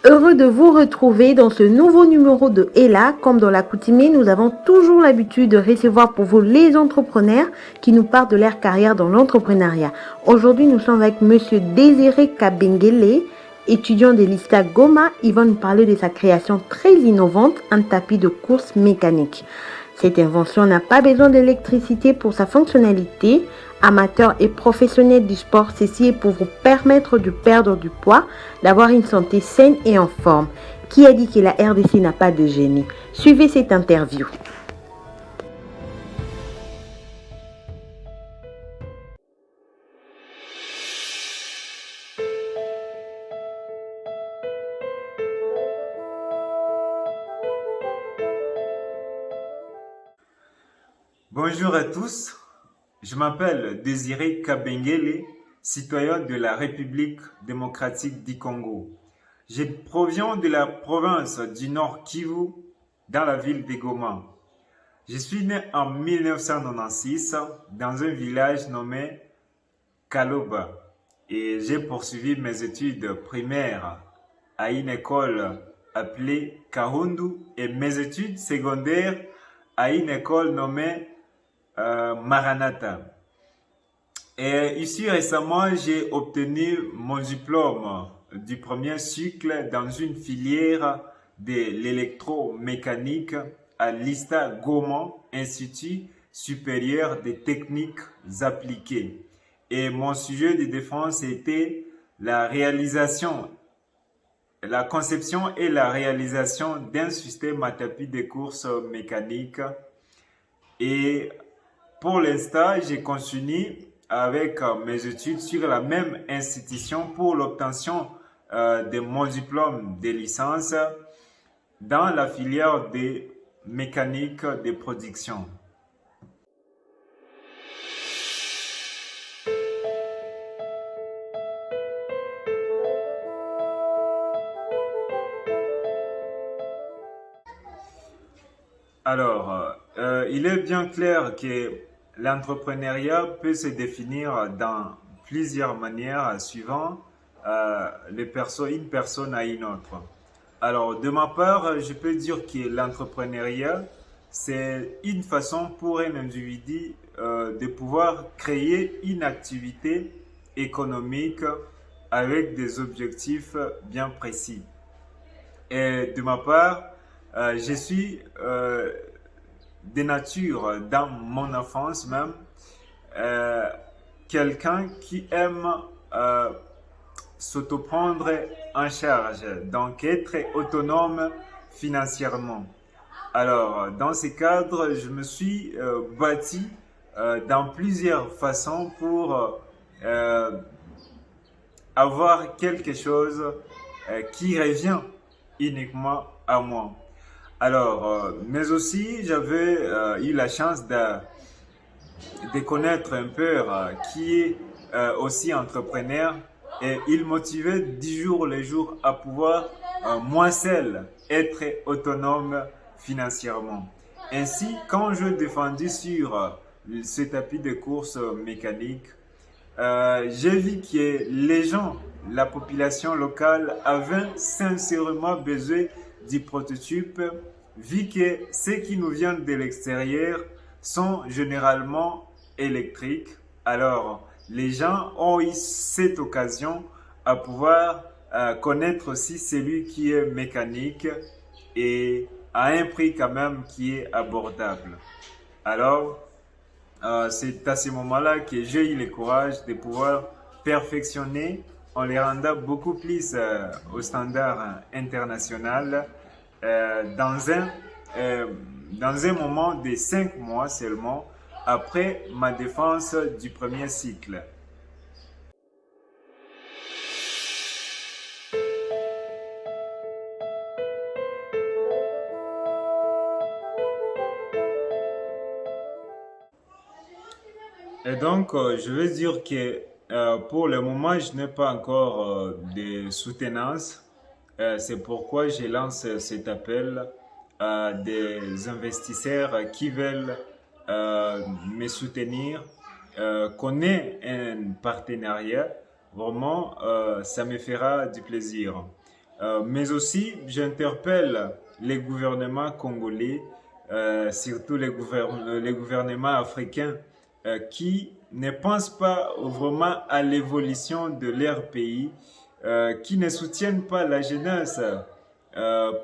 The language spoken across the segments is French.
Heureux de vous retrouver dans ce nouveau numéro de Ella. Comme dans l'accoutumée, nous avons toujours l'habitude de recevoir pour vous les entrepreneurs qui nous parlent de leur carrière dans l'entrepreneuriat. Aujourd'hui, nous sommes avec Monsieur Désiré Kabengele, étudiant de l'ISTA Goma. Il va nous parler de sa création très innovante, un tapis de course mécanique. Cette invention n'a pas besoin d'électricité pour sa fonctionnalité. Amateurs et professionnels du sport, ceci est pour vous permettre de perdre du poids, d'avoir une santé saine et en forme. Qui a dit que la RDC n'a pas de génie? Suivez cette interview. Bonjour à tous, je m'appelle Désiré Kabengele, citoyen de la République démocratique du Congo. Je proviens de la province du Nord Kivu, dans la ville de Goma. Je suis né en 1996 dans un village nommé Kaloba et j'ai poursuivi mes études primaires à une école appelée Kahundu et mes études secondaires à une école nommée Maranatha. Et ici récemment, j'ai obtenu mon diplôme du premier cycle dans une filière de l'électromécanique à l'ISTA Goma, Institut supérieur des techniques appliquées. Et mon sujet de défense était la conception et la réalisation d'un système à tapis de course mécanique. Et pour l'instant, j'ai continué avec mes études sur la même institution pour l'obtention de mon diplôme de licence dans la filière de mécanique de production. Alors, il est bien clair que l'entrepreneuriat peut se définir dans plusieurs manières suivant une personne à une autre. Alors, de ma part, je peux dire que l'entrepreneuriat, c'est une façon pour un individu de pouvoir créer une activité économique avec des objectifs bien précis. Et de ma part, je suis de nature, dans mon enfance même, euh, quelqu'un qui aime s'autoprendre en charge, donc être autonome financièrement. Alors, dans ce cadre, je me suis bâti dans plusieurs façons pour avoir quelque chose qui revient uniquement à moi. Alors, mais aussi, j'avais eu la chance de connaître un père qui est aussi entrepreneur et il motivait du jour le jour à pouvoir, moi seul, être autonome financièrement. Ainsi, quand je défendis sur ce tapis de course mécanique, j'ai vu que les gens, la population locale avait sincèrement besoin du prototype, vu que ceux qui nous viennent de l'extérieur sont généralement électriques. Alors, les gens ont eu cette occasion à pouvoir connaître aussi celui qui est mécanique et à un prix quand même qui est abordable. Alors, c'est à ce moment-là que j'ai eu le courage de pouvoir perfectionner en les rendant beaucoup plus au standard international euh, dans un moment de 5 mois seulement après ma défense du premier cycle. Et donc, je veux dire que pour le moment, je n'ai pas encore de soutenance. C'est pourquoi je lance cet appel à des investisseurs qui veulent me soutenir, qu'on ait un partenariat. Vraiment, ça me fera du plaisir. Mais aussi j'interpelle les gouvernements congolais, surtout les gouvernements africains, qui ne pensent pas vraiment à l'évolution de leur pays, qui ne soutiennent pas la jeunesse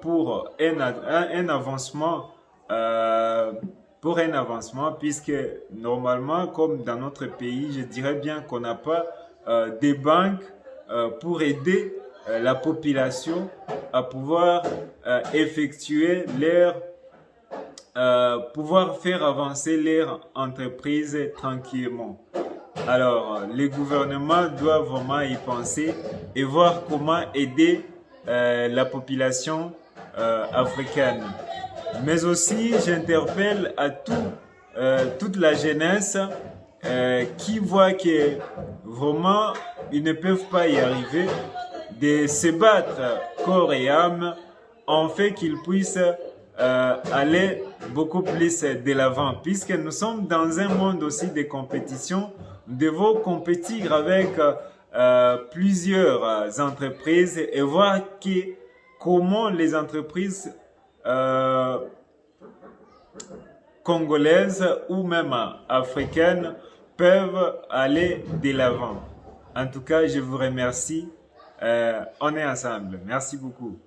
pour un avancement, puisque normalement, comme dans notre pays, je dirais bien qu'on n'a pas des banques pour aider la population à pouvoir effectuer pouvoir faire avancer leur entreprise tranquillement. Alors, les gouvernements doivent vraiment y penser et voir comment aider la population africaine. Mais aussi, j'interpelle à toute la jeunesse qui voit que vraiment ils ne peuvent pas y arriver, de se battre corps et âme en fait qu'ils puissent aller beaucoup plus de l'avant, puisque nous sommes dans un monde aussi de compétition. Nous devons compétir avec plusieurs entreprises et voir comment les entreprises congolaises ou même africaines peuvent aller de l'avant. En tout cas, je vous remercie. On est ensemble. Merci beaucoup.